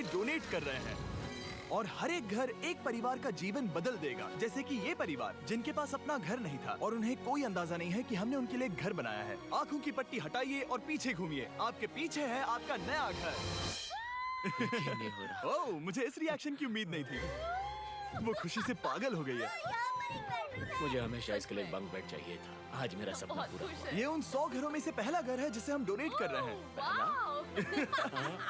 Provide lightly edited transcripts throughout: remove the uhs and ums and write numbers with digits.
Donate कर रहे हैं और हर एक घर एक परिवार का जीवन बदल देगा। जैसे कि ये परिवार जिनके पास अपना घर नहीं था और उन्हें कोई अंदाजा नहीं है कि हमने उनके लिए घर बनाया है। आंखों की पट्टी हटाइए और पीछे घूमिए। आपके पीछे है आपका नया घर। नहीं हो रहा। ओह, मुझे इस रिएक्शन की उम्मीद नहीं थी। वो खुशी से पागल हो गई है। मुझे हमेशा इसके लिए बंक बेड चाहिए था। आज मेरा सपना पूरा हुआ। ये उन 100 घरों में से पहला घर है जिसे हम डोनेट कर रहे हैं।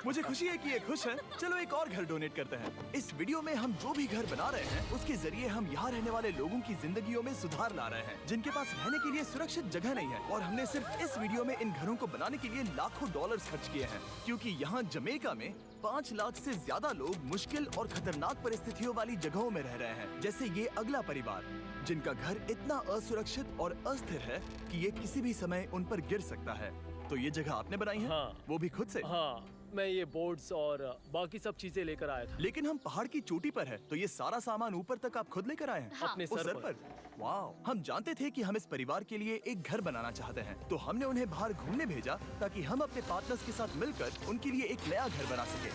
मुझे खुशी है कि ये खुश है। चलो एक और घर डोनेट करते हैं। इस वीडियो में हम जो भी घर बना रहे हैं उसके जरिए हम यहाँ रहने वाले लोगों की जिंदगियों में सुधार ला रहे हैं जिनके पास रहने के लिए सुरक्षित जगह नहीं है। और हमने सिर्फ इस वीडियो में इन घरों को बनाने के लिए लाखों डॉलर्स खर्च किए हैं, क्योंकि यहाँ जमैका में 5 लाख से ज्यादा लोग मुश्किल और खतरनाक परिस्थितियों वाली जगहों में रह रहे हैं। जैसे ये अगला परिवार जिनका घर इतना असुरक्षित और अस्थिर है कि ये किसी भी समय उन पर गिर सकता है। तो ये जगह आपने बनाई है? हाँ। वो भी खुद से? हाँ, मैं ये बोर्ड्स और बाकी सब चीजें लेकर आया था। लेकिन हम पहाड़ की चोटी पर है, तो ये सारा सामान ऊपर तक आप खुद लेकर आए हैं? अपने वो सर पर। वाओ! हम जानते थे कि हम इस परिवार के लिए एक घर बनाना चाहते हैं, तो हमने उन्हें बाहर घूमने भेजा ताकि हम अपने पार्टनर्स के साथ मिलकर उनके लिए एक नया घर बना सके।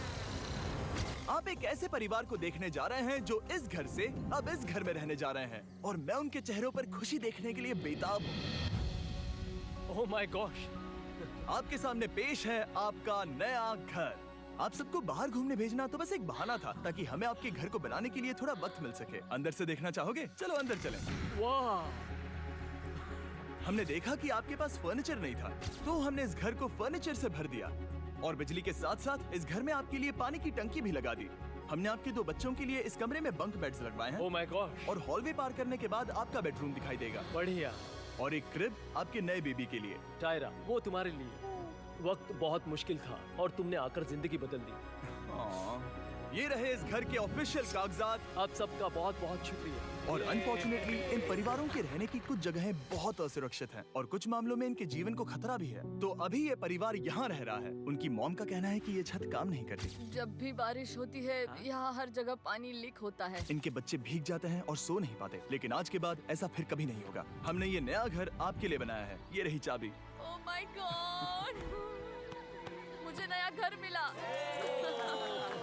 आप एक ऐसे परिवार को देखने जा रहे हैं जो इस घर से अब इस घर में रहने जा रहे हैं, और मैं उनके चेहरों पर खुशी देखने के लिए बेताब हूँ। Oh my gosh! आपके सामने पेश है आपका नया घर। आप सबको बाहर घूमने भेजना तो बस एक बहाना था ताकि हमें आपके घर को बनाने के लिए थोड़ा वक्त मिल सके। अंदर से देखना चाहोगे? चलो अंदर चलें। वाह! हमने देखा कि आपके पास फर्नीचर नहीं था, तो हमने इस घर को फर्नीचर से भर दिया और बिजली के साथ साथ इस घर में आपके लिए पानी की टंकी भी लगा दी। हमने आपके 2 बच्चों के लिए इस कमरे में बंक बेड्स लगवाए हैं। Oh my gosh! और हॉलवे पार करने के बाद आपका बेडरूम दिखाई देगा। बढ़िया। और एक क्रिब आपके नए बेबी के लिए। टायरा, वो तुम्हारे लिए। वक्त बहुत मुश्किल था और तुमने आकर जिंदगी बदल दी। ये रहे इस घर के ऑफिशियल कागजात। आप सबका बहुत बहुत शुक्रिया। और अनफॉर्चुनेटली इन परिवारों के रहने की कुछ जगहें बहुत असुरक्षित हैं और कुछ मामलों में इनके जीवन को खतरा भी है। तो अभी ये परिवार यहाँ रह रहा है। उनकी मॉम का कहना है कि ये छत काम नहीं करती। जब भी बारिश होती है यहाँ हर जगह पानी लीक होता है। इनके बच्चे भीग जाते हैं और सो नहीं पाते, लेकिन आज के बाद ऐसा फिर कभी नहीं होगा। हमने ये नया घर आपके लिए बनाया है। ये रही चाबी। Oh my God! मुझे नया घर मिला।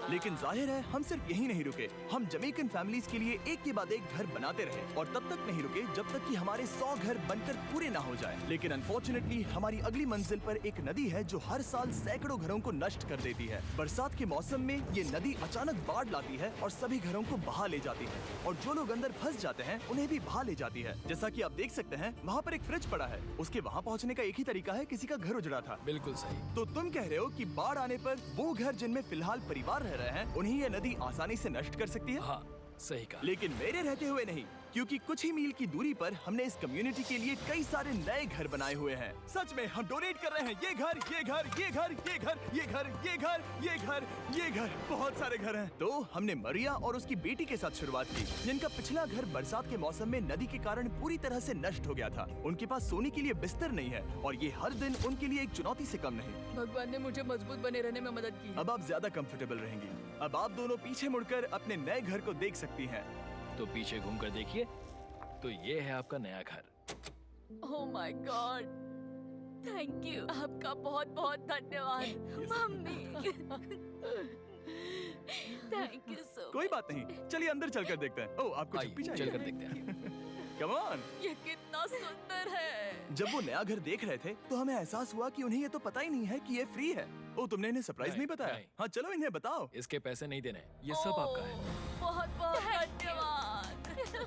लेकिन जाहिर है हम सिर्फ यही नहीं रुके। हम जमैकन फैमिलीज के लिए एक के बाद एक घर बनाते रहे और तब तक नहीं रुके जब तक कि हमारे 100 घर बनकर पूरे ना हो जाएं। लेकिन अनफॉर्चुनेटली हमारी अगली मंजिल पर एक नदी है जो हर साल सैकड़ों घरों को नष्ट कर देती है। बरसात के मौसम में ये नदी अचानक बाढ़ लाती है और सभी घरों को बहा ले जाती है, और जो लोग अंदर फंस जाते हैं उन्हें भी बहा ले जाती है। जैसा कि आप देख सकते हैं वहाँ पर एक फ्रिज पड़ा है। उसके वहाँ पहुँचने का एक ही तरीका है, किसी का घर उजड़ा था। बिल्कुल सही। तो तुम कह रहे हो कि बाढ़ आने पर वो घर जिनमें फिलहाल परिवार रह रहे हैं उन्हें ये नदी आसानी से नष्ट कर सकती है? हाँ, सही कहा। लेकिन मेरे रहते हुए नहीं, क्योंकि कुछ ही मील की दूरी पर हमने इस कम्युनिटी के लिए कई सारे नए घर बनाए हुए हैं। सच में हम डोनेट कर रहे हैं ये घर, ये घर, ये घर, ये घर, ये घर, ये घर, ये घर, ये घर, बहुत सारे घर हैं। तो हमने मरिया और उसकी बेटी के साथ शुरुआत की, जिनका पिछला घर बरसात के मौसम में नदी के कारण पूरी तरह से नष्ट हो गया था। उनके पास सोने के लिए बिस्तर नहीं है और ये हर दिन उनके लिए एक चुनौती से कम नहीं। भगवान ने मुझे मजबूत बने रहने में मदद की। अब आप ज्यादा कंफर्टेबल रहेंगी। अब आप दोनों पीछे मुड़कर अपने नए घर को देख सकती हैं। तो पीछे घूमकर देखिए, तो ये है आपका नया घर। Oh my God! Thank you. आपका बहुत बहुत धन्यवाद मम्मी। Thank you so. कोई बात नहीं, चलिए अंदर चलकर देखते हैं। ओह, आपको आइए, चप्पी चाहिए? चलकर देखते हैं। Come on. ये कितना सुंदर है। जब वो नया घर देख रहे थे तो हमें एहसास हुआ कि उन्हें ये तो पता ही नहीं है कि ये फ्री है। ओ, तुमने इन्हें सरप्राइज नहीं बताया? नहीं। हाँ, चलो इन्हें बताओ। इसके पैसे नहीं देने, ये सब आपका है। बहुत बहुत धन्यवाद।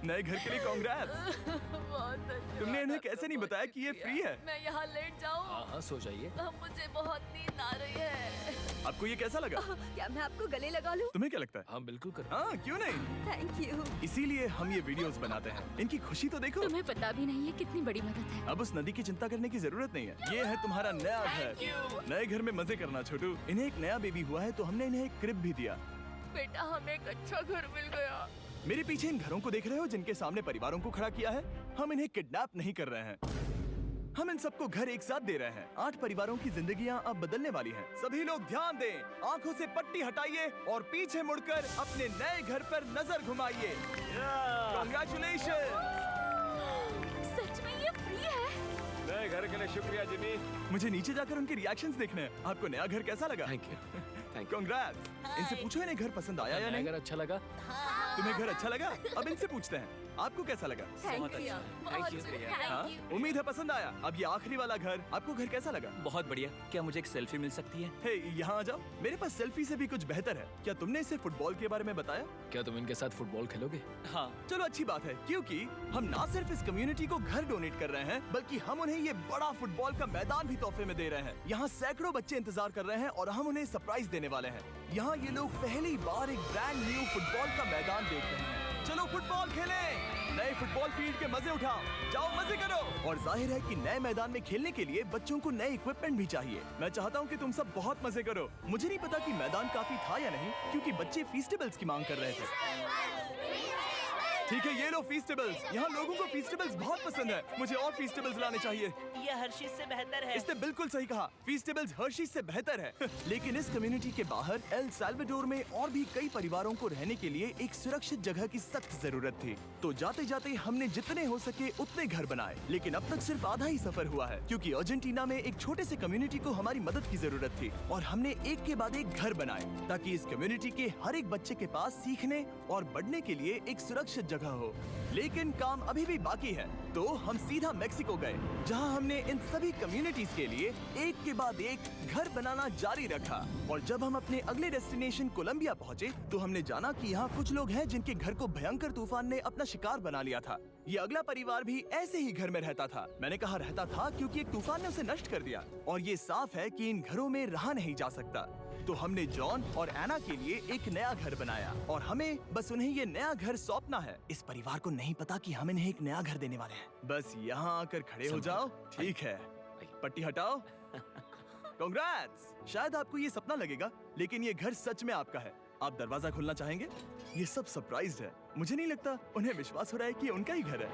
नए घर के लिए कांग्रेट्स। बहुत धन्यवाद। तुमने इन्हें कैसे नहीं बताया कि ये फ्री है? मैं यहाँ लेट जाऊँ? हाँ हाँ, सो जाइए। मुझे बहुत नींद आ रही है। आपको ये कैसा लगा? क्या मैं आपको गले लगा लूं? तुम्हें क्या लगता है? हाँ बिल्कुल कर। हाँ, क्यों नहीं? Thank you. इसीलिए हम ये वीडियोस बनाते हैं। इनकी खुशी तो देखो। तुम्हें पता भी नहीं है कितनी बड़ी मदद है। अब उस नदी की चिंता करने की जरूरत नहीं है। ये है तुम्हारा नया घर। नए घर में मजे करना छोटू। इन्हें एक नया बेबी हुआ है तो हमने इन्हें एक क्रिब भी दिया। बेटा, हमें एक अच्छा घर मिल गया। मेरे पीछे इन घरों को देख रहे हो जिनके सामने परिवारों को खड़ा किया है? हम इन्हें किडनैप नहीं कर रहे हैं, हम इन सबको घर एक साथ दे रहे हैं। 8 परिवारों की जिंदगियां अब बदलने वाली हैं। सभी लोग ध्यान दें, आंखों से पट्टी हटाइए और पीछे मुड़कर अपने नए घर पर नजर घुमाइए। कांग्रेचुलेशन! सच में ये फ्री है? नए घर के लिए शुक्रिया जिमी। मुझे नीचे जाकर उनके रिएक्शंस देखने हैं। आपको नया घर कैसा लगा? Thank you. you. Congrats! इनसे पूछो इन्हें घर पसंद आया या नहीं? अगर अच्छा लगा तुम्हें घर अच्छा लगा? अब इनसे पूछते हैं आपको कैसा लगा? Thank you. Thank you. हाँ? उम्मीद है पसंद आया। अब ये आखिरी वाला घर, आपको घर कैसा लगा? बहुत बढ़िया। क्या मुझे एक सेल्फी मिल सकती है? हे, यहाँ आ जाओ। मेरे पास सेल्फी से भी कुछ बेहतर है। क्या तुमने इसे फुटबॉल के बारे में बताया? क्या तुम इनके साथ फुटबॉल खेलोगे? हाँ। चलो अच्छी बात है, क्योंकि हम ना सिर्फ इस कम्युनिटी को घर डोनेट कर रहे हैं, बल्कि हम उन्हें ये बड़ा फुटबॉल का मैदान भी तोहफे में दे रहे हैं। यहाँ सैकड़ों बच्चे इंतजार कर रहे हैं और हम उन्हें सरप्राइज देने वाले हैं। यहाँ ये लोग पहली बार एक ब्रांड न्यू फुटबॉल का मैदान देख रहे हैं। चलो फुटबॉल खेलें, नए फुटबॉल फील्ड के मजे उठाओ, जाओ मजे करो। और जाहिर है कि नए मैदान में खेलने के लिए बच्चों को नए इक्विपमेंट भी चाहिए। मैं चाहता हूँ कि तुम सब बहुत मजे करो। मुझे नहीं पता कि मैदान काफी था या नहीं, क्योंकि बच्चे फीस्टेबल्स की मांग कर रहे थे। ठीक है, ये लो फीस्टेबल्स। यहाँ लोगों को फीस्टेबल्स बहुत पसंद है। मुझे और फीस्टेबल्स लाने चाहिए। ये हर्षिज से बेहतर है। इसने बिल्कुल सही कहा, फीस्टेबल्स हर्शीज से बेहतर है। लेकिन इस कम्युनिटी के बाहर एल साल्वाडोर में और भी कई परिवारों को रहने के लिए एक सुरक्षित जगह की सख्त जरूरत थी। तो जाते जाते हमने जितने हो सके उतने घर बनाए, लेकिन अब तक सिर्फ आधा ही सफर हुआ है, क्योंकि अर्जेंटीना में एक छोटे से कम्युनिटी को हमारी मदद की जरूरत थी और हमने एक के बाद एक घर बनाए ताकि इस कम्युनिटी के हर एक बच्चे के पास सीखने और बढ़ने के लिए एक सुरक्षित जगह हो। लेकिन काम अभी भी बाकी है, तो हम सीधा मेक्सिको गए, जहां हमने इन सभी कम्युनिटीज के लिए एक के बाद एक घर बनाना जारी रखा। और जब हम अपने अगले डेस्टिनेशन कोलंबिया पहुंचे, तो हमने जाना कि यहाँ कुछ लोग हैं जिनके घर को भयंकर तूफान ने अपना शिकार बना लिया था। ये अगला परिवार भी ऐसे ही घर में रहता था। मैंने कहा रहता था क्योंकि एक तूफान ने उसे नष्ट कर दिया, और ये साफ है कि इन घरों में रहा नहीं जा सकता। तो हमने जॉन और एना के लिए एक नया घर बनाया और हमें बस उन्हें ये नया घर सौंपना है। इस परिवार को नहीं पता कि हम इन्हें एक नया घर देने वाले हैं। बस यहाँ आकर खड़े हो जाओ। ठीक है, पट्टी हटाओ। कांग्रेट्स! शायद आपको ये सपना लगेगा, लेकिन ये घर सच में आपका है। आप दरवाजा खोलना चाहेंगे? ये सब सरप्राइज्ड है। मुझे नहीं लगता उन्हें विश्वास हो रहा है कि ये उनका ही घर है।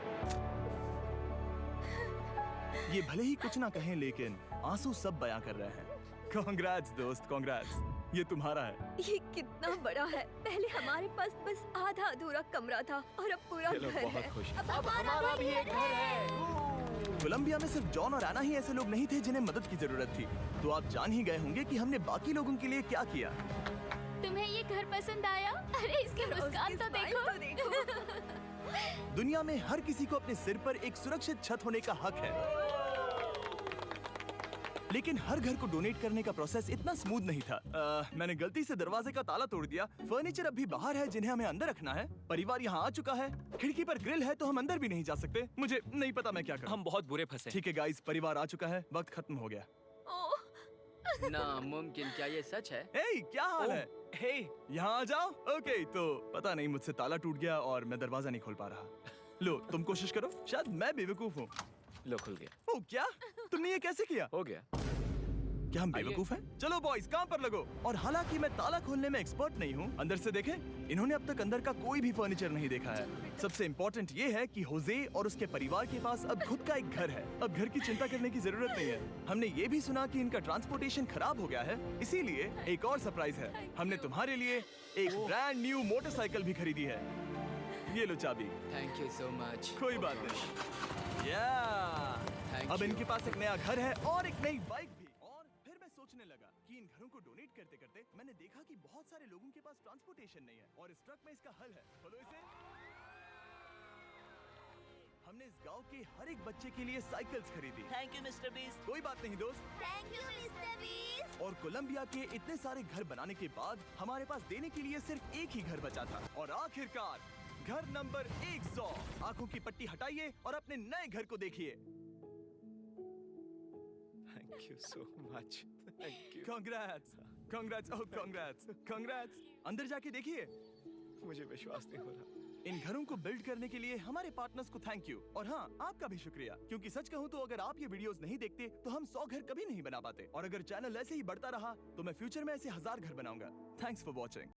ये भले ही कुछ ना कहें, लेकिन आंसू सब बयां कर रहे हैं। कांग्रेट्स दोस्त, कांग्रेट्स। ये तुम्हारा है। ये कितना बड़ा है। पहले हमारे पास बस आधा अधूरा कमरा था और अब पूरा ये लोग घर बहुत है। खुश हैं। अब हमारा भी एक घर है। कोलंबिया में सिर्फ जॉन और एना ही ऐसे लोग नहीं थे जिन्हें मदद की जरूरत थी। तो आप जान ही गए होंगे कि हमने बाकी लोगों के लिए क्या किया। तुम्हें ये घर पसंद आया? अरे इसकी मुस्कान तो देखो। दुनिया में हर किसी को अपने सिर पर एक सुरक्षित छत होने का हक है, लेकिन हर घर को डोनेट करने का प्रोसेस इतना स्मूथ नहीं था। मैंने गलती से दरवाजे का ताला तोड़ दिया। फर्नीचर अब भी बाहर है जिन्हें हमें अंदर रखना है। परिवार यहाँ आ चुका है। खिड़की पर ग्रिल है तो हम अंदर भी नहीं जा सकते। मुझे नहीं पता मैं क्या करूं। हम बहुत बुरे फंसे। ठीक है गाइस, परिवार आ चुका है। वक्त खत्म हो गया। नामुमकिन, क्या ये सच है? हे, क्या हाल है? हे, यहाँ आ जाओ। ओके, तो पता नहीं मुझसे ताला टूट गया और मैं दरवाजा नहीं खोल पा रहा। लो, तुम कोशिश करो। शायद मैं बेवकूफ हूँ। लो, खुल गया। ओ क्या? तुमने ये कैसे किया? हो गया। क्या हम बेवकूफ हैं? चलो बॉयज, काम पर लगो। और हालांकि मैं ताला खोलने में एक्सपर्ट नहीं हूँ, अंदर से देखें। इन्होंने अब तक अंदर का कोई भी फर्नीचर नहीं देखा है। सबसे इम्पोर्टेंट ये है कि होजे और उसके परिवार के पास अब खुद का एक घर है। अब घर की चिंता करने की जरूरत नहीं है। हमने ये भी सुना कि इनका ट्रांसपोर्टेशन खराब हो गया है, इसीलिए एक और सरप्राइज है। हमने तुम्हारे लिए एक ब्रांड न्यू मोटरसाइकिल भी खरीदी है। ये लो चाबी। Thank you so much. कोई बात नहीं। अब इनके पास एक नया घर है और एक नई बाइक भी। और फिर मैं सोचने लगा कि इन घरों को डोनेट करते करते मैंने देखा कि बहुत सारे लोगों के पास ट्रांसपोर्टेशन नहीं है, और इस ट्रक में इसका हल है। खोलो इसे। हमने इस गांव के हर एक बच्चे के लिए साइकिल्स खरीदी। Thank you mister beast. कोई बात नहीं दोस्त। Thank you mister beast. और कोलंबिया के इतने सारे घर बनाने के बाद हमारे पास देने के लिए सिर्फ एक ही घर बचा था। और आखिरकार घर नंबर 100। आंखों की पट्टी हटाइए और अपने नए घर को देखिए। Thank you so much. Thank you. Congrats, congrats, oh congrats, congrats. अंदर जाके देखिए। मुझे विश्वास नहीं हो रहा। इन घरों को बिल्ड करने के लिए हमारे पार्टनर्स को थैंक यू, और हाँ, आपका भी शुक्रिया, क्योंकि सच कहूँ तो अगर आप ये वीडियोस नहीं देखते तो हम 100 घर कभी नहीं बना पाते। और अगर चैनल ऐसे ही बढ़ता रहा तो मैं फ्यूचर में ऐसे 1000 घर बनाऊंगा। Thanks for watching.